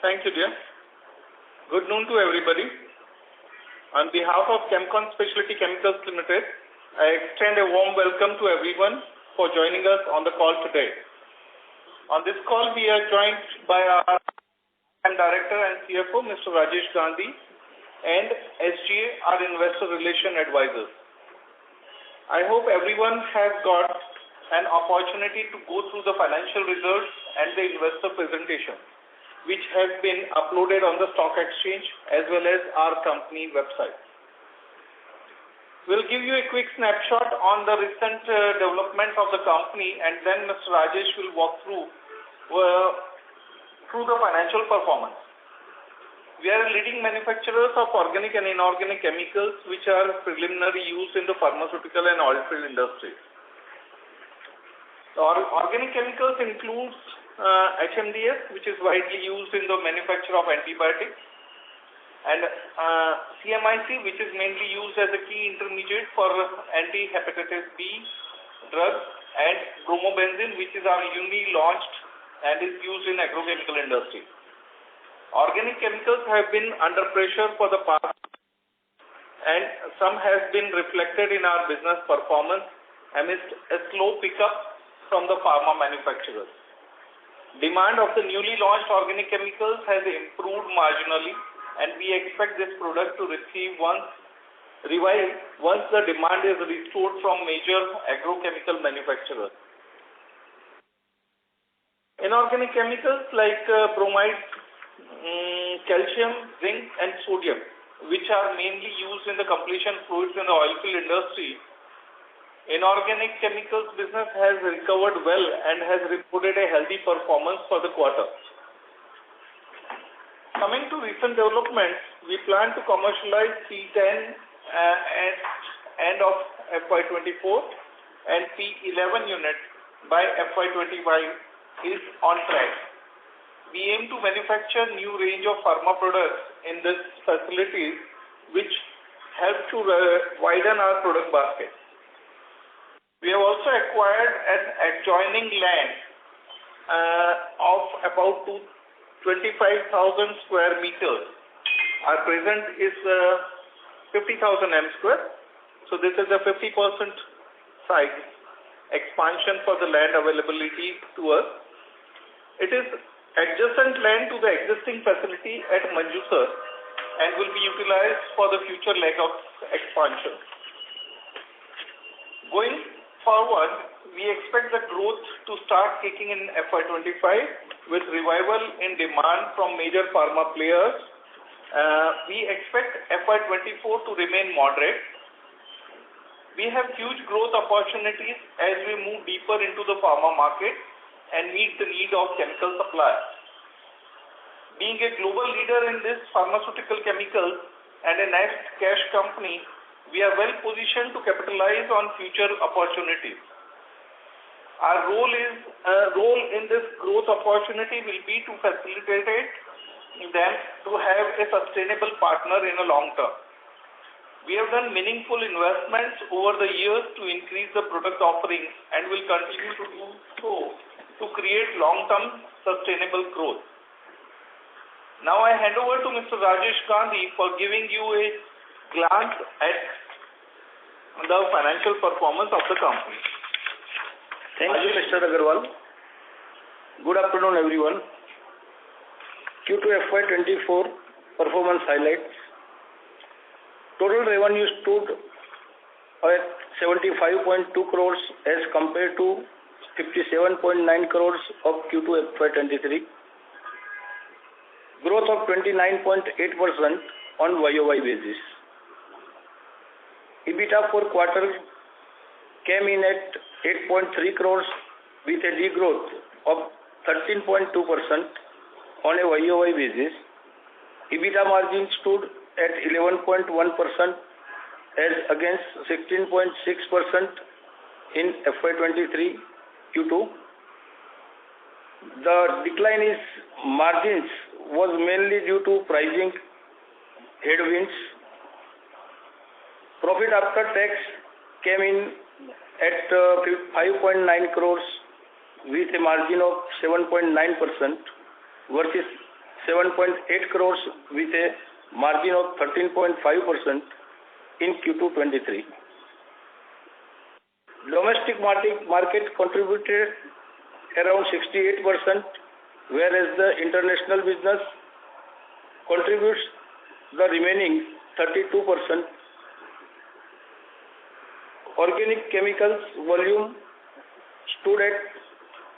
Thank you, dear. Good noon to everybody. On behalf of Chemcon Speciality Chemicals Limited, I extend a warm welcome to everyone for joining us on the call today. On this call, we are joined by our Director and CFO, Mr. Rajesh Gandhi, and SGA, our Investor Relation Advisors. I hope everyone has got an opportunity to go through the financial results and the investor presentation, which has been uploaded on the stock exchange as well as our company website. We'll give you a quick snapshot on the recent development of the company, and then Mr. Rajesh will walk through the financial performance. We are leading manufacturers of organic and inorganic chemicals, which are preliminary used in the pharmaceutical and oilfield industries. The organic chemicals includes HMDS, which is widely used in the manufacture of antibiotics, and CMIC, which is mainly used as a key intermediate for anti-hepatitis B drugs, and bromobenzene, which is our newly launched and is used in agrochemical industry. Organic chemicals have been under pressure for the past, and some has been reflected in our business performance amidst a slow pickup from the pharma manufacturers. Demand of the newly launched organic chemicals has improved marginally, and we expect this product to revive once the demand is restored from major agrochemical manufacturers. Inorganic chemicals like bromide, calcium, zinc, and sodium, which are mainly used in the completion fluids in the oilfield industry. Inorganic chemicals business has recovered well and has reported a healthy performance for the quarter. Coming to recent developments, we plan to commercialize C10 at end of FY24 and P11 unit by FY25 is on track. We aim to manufacture new range of pharma products in this facilities, which help to widen our product basket. We have also acquired an adjoining land of about 25,000 square meters. Our present is 50,000 m square. So this is a 50% size expansion for the land availability to us. It is adjacent land to the existing facility at Manjusar and will be utilized for the future leg of expansion. Going forward, we expect the growth to start kicking in FY25 with revival in demand from major pharma players. We expect FY24 to remain moderate. We have huge growth opportunities as we move deeper into the pharma market and meet the need of chemical suppliers. Being a global leader in this pharmaceutical chemicals and a net cash company, we are well positioned to capitalize on future opportunities. Our role in this growth opportunity will be to facilitate them to have a sustainable partner in the long term. We have done meaningful investments over the years to increase the product offerings and will continue to do so to create long-term sustainable growth. Now I hand over to Mr. Rajesh Gandhi for giving you a glance at the financial performance of the company. Thank you, Mr. Agarwal. Good afternoon, everyone. Q2 FY24 performance highlights. Total revenue stood at 75.2 crores as compared to 57.9 crores of Q2 FY23. Growth of 29.8% on YOY basis. EBITDA for quarter came in at 8.3 crores with a degrowth of 13.2% on a YOY basis. EBITDA margin stood at 11.1% as against 16.6% in FY23 Q2. The decline in margins was mainly due to pricing headwinds. Profit after tax came in at 5.9 crores with a margin of 7.9% versus 7.8 crores with a margin of 13.5% in Q2 23. Domestic market contributed around 68%, whereas the international business contributes the remaining 32%. Organic chemicals volume stood at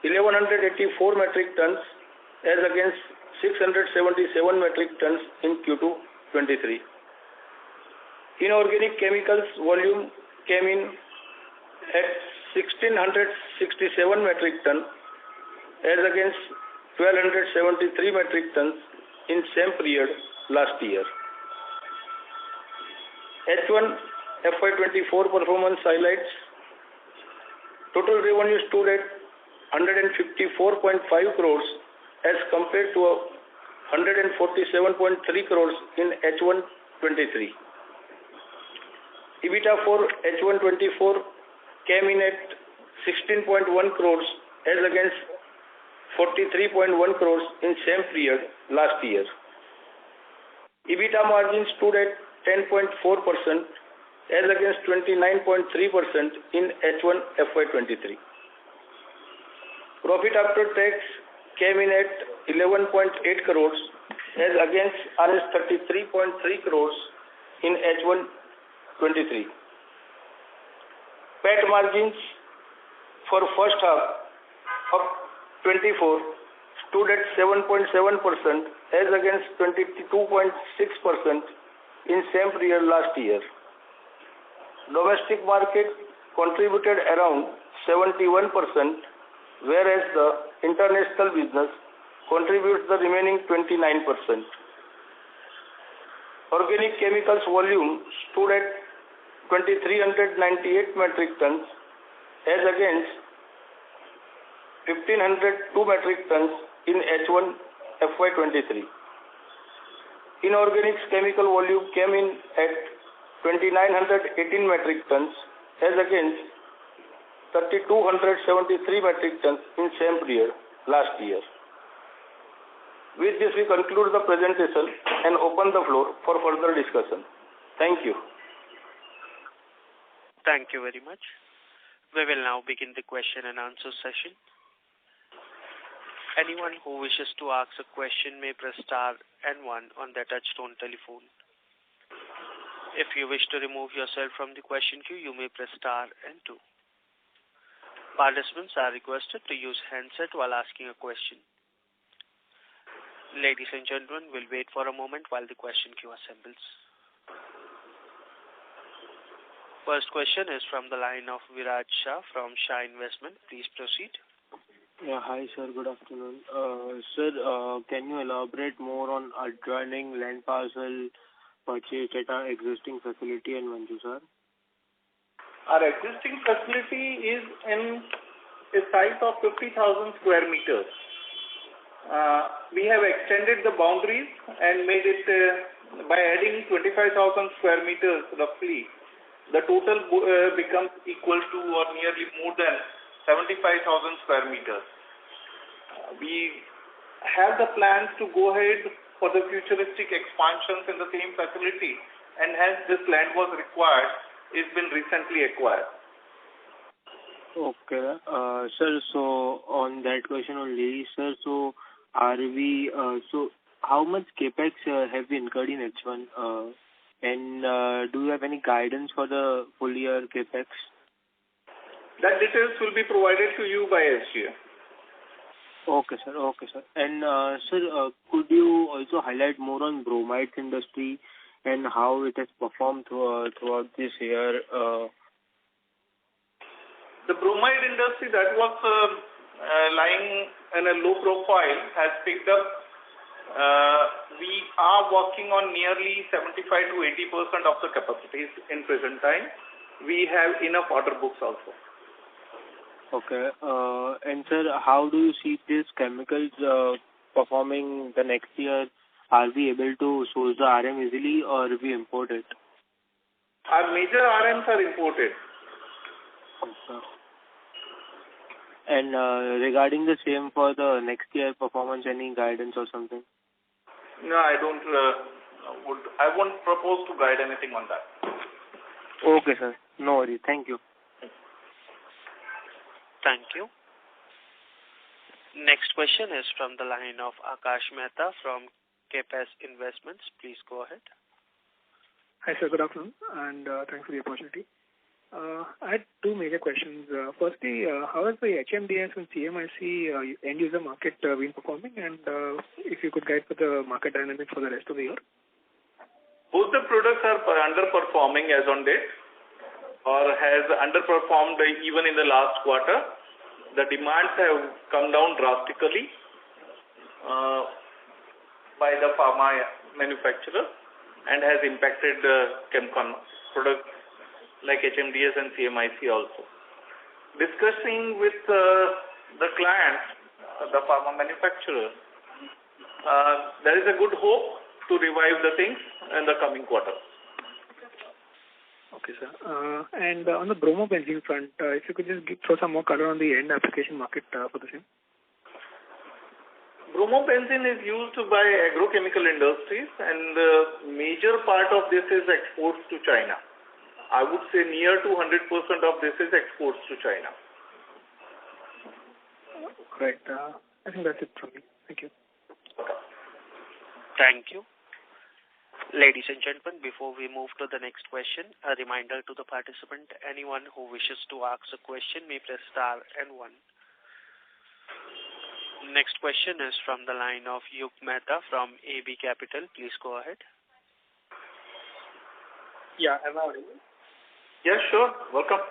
1184 metric tons as against 677 metric tons in Q2 23. Inorganic chemicals volume came in at 1667 metric tons as against 1273 metric tons in same period last year. H1 FY24 performance highlights. Total revenue stood at 154.5 crores as compared to 147.3 crores in H1 23. EBITDA for H1 24 came in at 16.1 crores as against 43.1 crores in same period last year. EBITDA margin stood at 10.4% as against 29.3% in H1 FY23. Profit after tax came in at 11.8 crores as against Rs 33.3 crores in H1 23. PAT margins for first half of 24 stood at 7.7% as against 22.6% in same period last year. Domestic market contributed around 71%, whereas the international business contributes the remaining 29%. Organic chemicals volume stood at 2,398 metric tons as against 1,502 metric tons in H1 FY23. Inorganic chemical volume came in at 2,918 metric tons as against 3,273 metric tons in same period last year. With this, we conclude the presentation and open the floor for further discussion. Thank you. Thank you very much. We will now begin the question and answer session. Anyone who wishes to ask a question may press star and 1 on their touchtone telephone. If you wish to remove yourself from the question queue, you may press star and 2. Participants are requested to use handset while asking a question. Ladies and gentlemen, we'll wait for a moment while the question queue assembles. First question is from the line of Viraj Shah from Shah Investment. Please proceed. Yeah, hi sir, good afternoon. Sir, can you elaborate more on adjoining land parcel purchased at our existing facility in Manjusar? Our existing facility is in a site of 50,000 square meters. We have extended the boundaries and made it by adding 25,000 square meters roughly. The total becomes equal to or nearly more than 75,000 square meters. We have the plans to go ahead for the futuristic expansions in the same facility, and hence this land was required. It's been recently acquired. Okay, sir. So on that question only, sir. So are we? So how much capex have we incurred in H1? And do you have any guidance for the full year capex? That details will be provided to you by SGA. Okay, sir. Okay, sir. And sir, could you also highlight more on bromide industry and how it has performed throughout this year? The bromide industry that was lying in a low profile has picked up. We are working on nearly 75 to 80% of the capacities in present time. We have enough order books also. Okay. And sir, how do you see these chemicals performing the next year? Are we able to source the RM easily or we import it? Our major RMs are imported. Okay. And regarding the same for the next year performance, any guidance or something? No, I won't propose to guide anything on that. Okay, sir. No worries. Thank you. Thank you. Next question is from the line of Akash Mehta from KPS Investments. Please go ahead. Hi, sir. Good afternoon, and thanks for the opportunity. I had two major questions. Firstly, how has the HMDS and CMIC end-user market been performing, and if you could guide for the market dynamics for the rest of the year? Both the products are underperforming as on date, or has underperformed even in the last quarter. The demands have come down drastically by the pharma manufacturer and has impacted Chemcon products like HMDS and CMIC also. Discussing with the clients, the pharma manufacturer, there is a good hope to revive the things in the coming quarter. Okay, sir. And on the bromobenzene front, if you could just throw some more color on the end application market for the same. Bromobenzene is used by agrochemical industries, and the major part of this is exports to China. I would say near to 100% of this is exports to China. Right. I think that's it from me. Thank you. Thank you. Ladies and gentlemen, before we move to the next question, a reminder to the participant, anyone who wishes to ask a question may press star and 1. Next question is from the line of Yug Mehta from AB Capital. Please go ahead. Yeah, am I audible? Yes, sure. Welcome.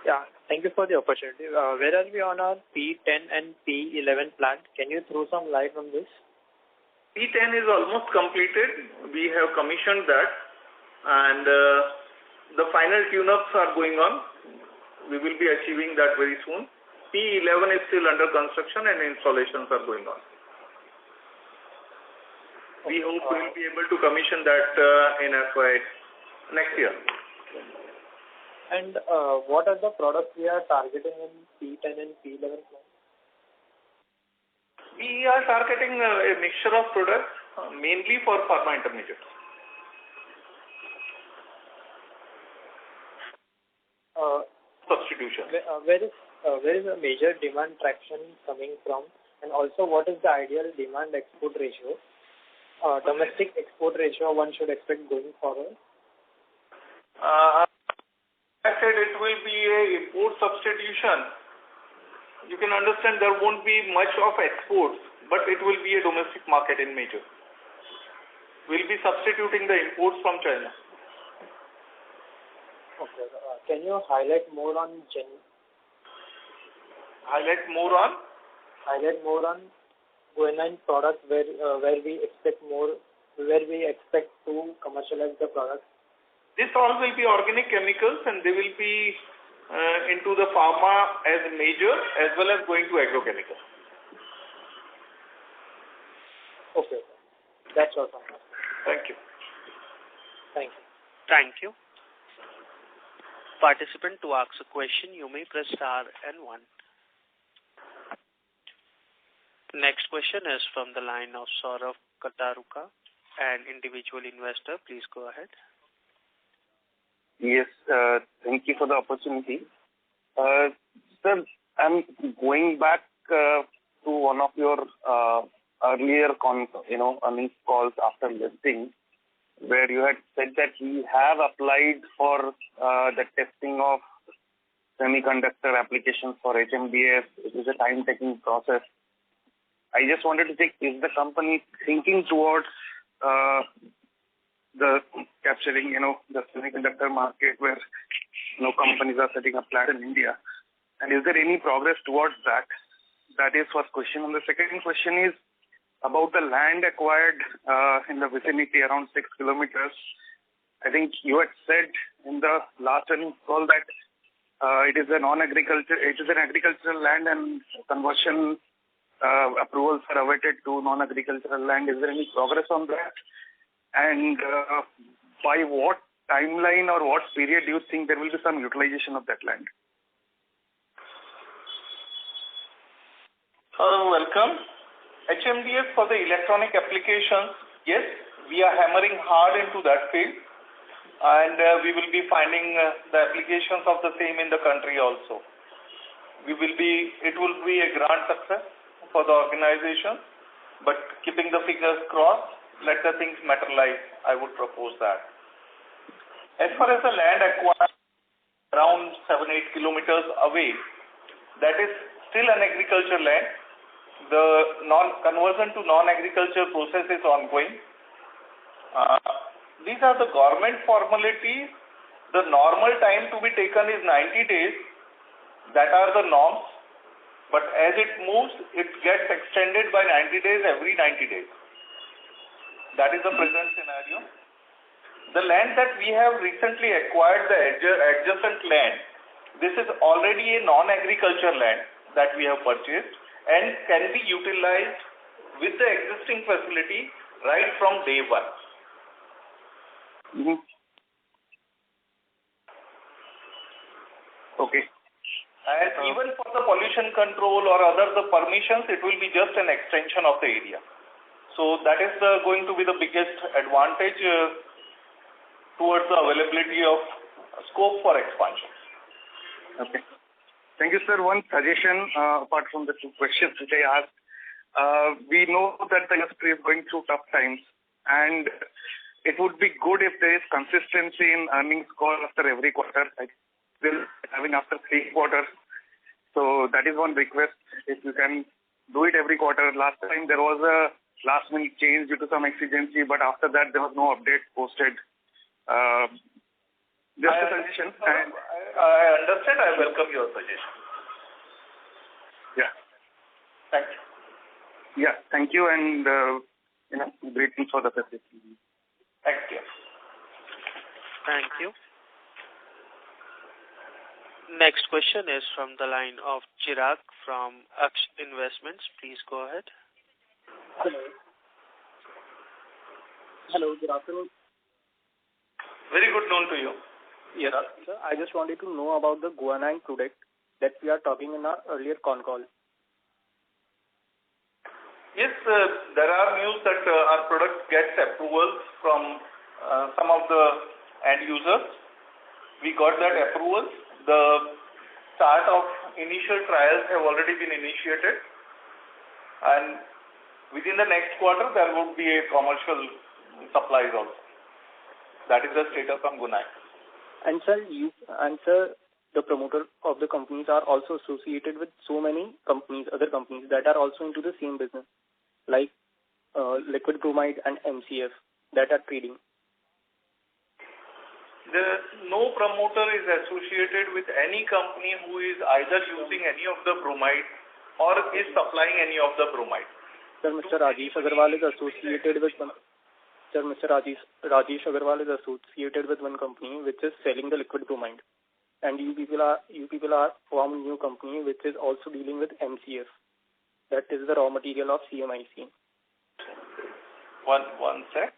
Yeah, thank you for the opportunity. Where are we on our P10 and P11 plant? Can you throw some light on this? P10 is almost completed. We have commissioned that, and the final tune-ups are going on. We will be achieving that very soon. P11 is still under construction and installations are going on. We hope we will be able to commission that in FY next year. And what are the products we are targeting in P10 and P11 plant? We are targeting a mixture of products, mainly for pharma intermediates. Substitution. Where is the major demand traction coming from? And also, what is the ideal demand-export ratio? Domestic export ratio one should expect going forward? I said it will be a import substitution. You can understand there won't be much of exports, but it will be a domestic market in major. We'll be substituting the imports from China. Okay. Can you highlight more on Highlight more on guanine products where we expect to commercialize the product? This all will be organic chemicals, and they will be into the pharma as major as well as going to agrochemical. Okay. That's all from me. Thank you. Thank you. Thank you. Participant, to ask a question, you may press star and 1. Next question is from the line of Saurav Kataruka, an individual investor. Please go ahead. Yes, thank you for the opportunity. Sir, I'm going back to one of your earlier earnings calls after listing, where you had said that we have applied for the testing of semiconductor applications for HMDS. It is a time-taking process. I just wanted to check, is the company thinking towards the capturing, the semiconductor market where companies are setting up plant in India? And is there any progress towards that? That is first question. And the second question is about the land acquired in the vicinity around 6 kilometers. I think you had said in the last earnings call that it is an agricultural land and conversion approvals are awaited to non-agricultural land. Is there any progress on that? And by what timeline or what period do you think there will be some utilization of that land? Welcome. HMDS for the electronic applications yes, we are hammering hard into that field, and we will be finding the applications of the same in the country also. It will be a grand success for the organization, but keeping the fingers crossed, let the things materialize. I would propose that. As far as the land acquired around 7-8 kilometers away, that is still an agriculture land. The conversion to non-agriculture process is ongoing. These are the government formalities. The normal time to be taken is 90 days. That are the norms. But as it moves, it gets extended by 90 days every 90 days. That is the present scenario. The land that we have recently acquired, the adjacent land, this is already a non-agriculture land that we have purchased and can be utilized with the existing facility right from day one. Mm-hmm. Okay. And even for the pollution control or the permissions, it will be just an extension of the area. So that is going to be the biggest advantage towards the availability of scope for expansion. Okay. Thank you, sir. One suggestion, apart from the two questions which I asked. We know that the industry is going through tough times, and it would be good if there is consistency in earnings call after every quarter. Like we're having after 3 quarters. So that is one request. If you can do it every quarter. Last time there was a last minute change due to some exigency, but after that there was no update posted. Just a suggestion. I understand. I welcome your suggestion. Yeah. Thank you. Yeah. Thank you, and great things for the facility. Thank you. Thank you. Next question is from the line of Chirag from Aksh Investments. Please go ahead. Hello, good afternoon. Very good noon to you. Yes, sir. I just wanted to know about the guanine product that we are talking in our earlier Concall. Yes, there are news that our product gets approvals from some of the end users. We got that approval. The start of initial trials have already been initiated, and within the next quarter there would be a commercial supplies also. That is the status on guanine. And sir, the promoter of the companies are also associated with so many companies, other companies that are also into the same business, like liquid bromide and MCF that are trading. No promoter is associated with any company who is either using any of the bromide or is supplying any of the bromide. Sir, Mr. Rajesh Agarwal is associated with one. Sir, Mr. Rajesh Agarwal is associated with one company which is selling the liquid bromide, and you people are forming a new company which is also dealing with MCF. That is the raw material of CMIC. One sec.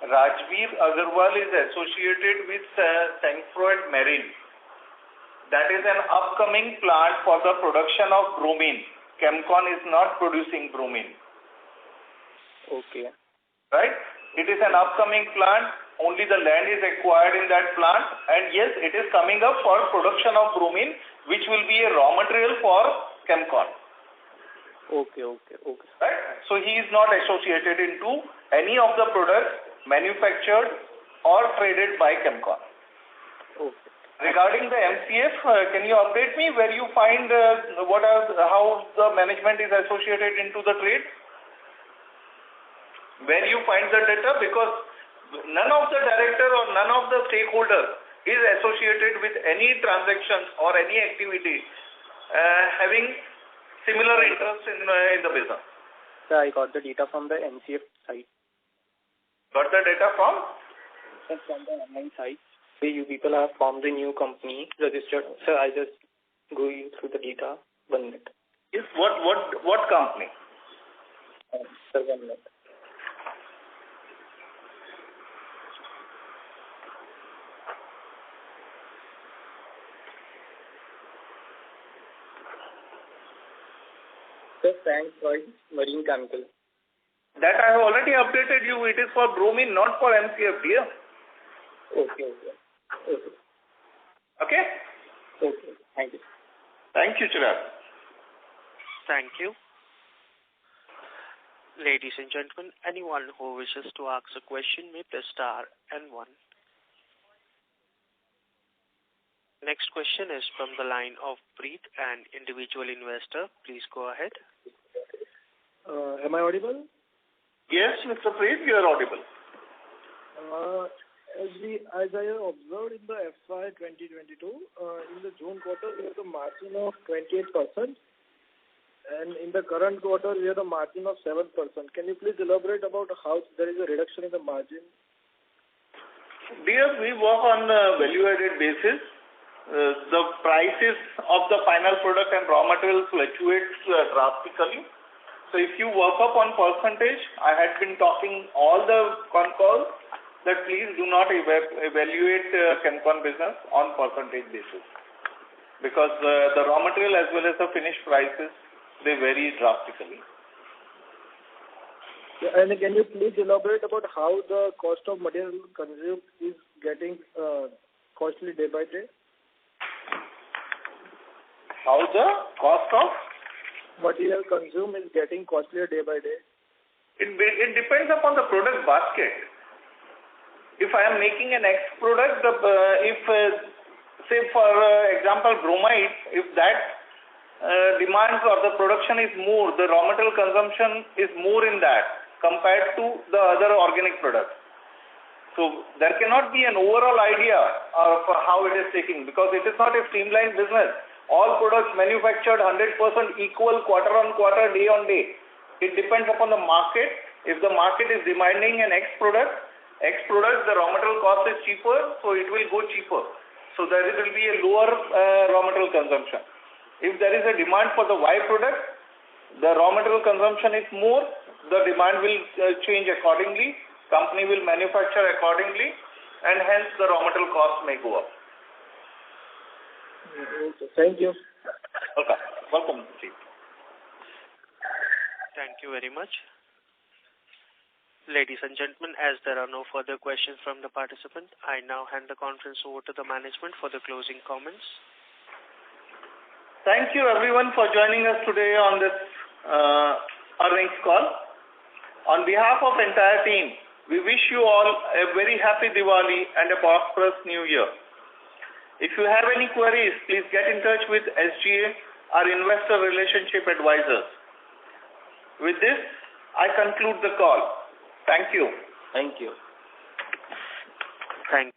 Rajveer Agarwal is associated with Sankfroid Marine. That is an upcoming plant for the production of bromine. Chemcon is not producing bromine. Okay. Right? It is an upcoming plant. Only the land is acquired in that plant. And yes, it is coming up for production of bromine, which will be a raw material for Chemcon. Okay. Right? So he is not associated into any of the products manufactured or traded by Chemcon. Okay. Regarding the MCF, can you update me where you find how the management is associated into the trade? Where you find the data? Because none of the director or none of the stakeholder is associated with any transactions or any activity having similar interest in the business. Sir, I got the data from the MCF site. Got the data from? From the online site. So you people have formed a new company, registered. Sir, I just go you through the data. 1 minute. Yes. What company? Sir, 1 minute. Sir, thanks for marine chemical. That I have already updated you. It is for bromine, not for MCF, dear. Okay. Okay? Okay. Thank you. Thank you, Chirag. Thank you. Ladies and gentlemen, anyone who wishes to ask a question may press star and one. Next question is from the line of Preet, an individual investor. Please go ahead. Am I audible? Yes, Mr. Preet, you are audible. As I have observed in the FY2022, in the June quarter, we have a margin of 28%, and in the current quarter, we have a margin of 7%. Can you please elaborate about how there is a reduction in the margin? Dear, we work on a value-added basis. The prices of the final product and raw materials fluctuates drastically. So if you work up on percentage, I had been talking all the Concall that please do not evaluate Chemcon business on percentage basis, because the raw material as well as the finished prices, they vary drastically. Yeah, and can you please elaborate about how the cost of material consumed is getting costly day by day? How the cost of material consumed is getting costlier day by day? It depends upon the product basket. If I am making an X product, say for example bromide, if that demand or the production is more, the raw material consumption is more in that compared to the other organic products. So there cannot be an overall idea of how it is taking, because it is not a streamlined business. All products manufactured 100% equal quarter on quarter, day on day. It depends upon the market. If the market is demanding an X product, the raw material cost is cheaper, so it will go cheaper. So there will be a lower raw material consumption. If there is a demand for the Y product, the raw material consumption is more, the demand will change accordingly, company will manufacture accordingly, and hence the raw material cost may go up. Okay, thank you. Okay, welcome. Thank you very much. Ladies and gentlemen, as there are no further questions from the participant, I now hand the conference over to the management for the closing comments. Thank you everyone for joining us today on this earnings call. On behalf of entire team, we wish you all a very happy Diwali and a prosperous New Year. If you have any queries, please get in touch with SGA, our investor relationship advisors. With this, I conclude the call. Thank you. Thank you. Thank you.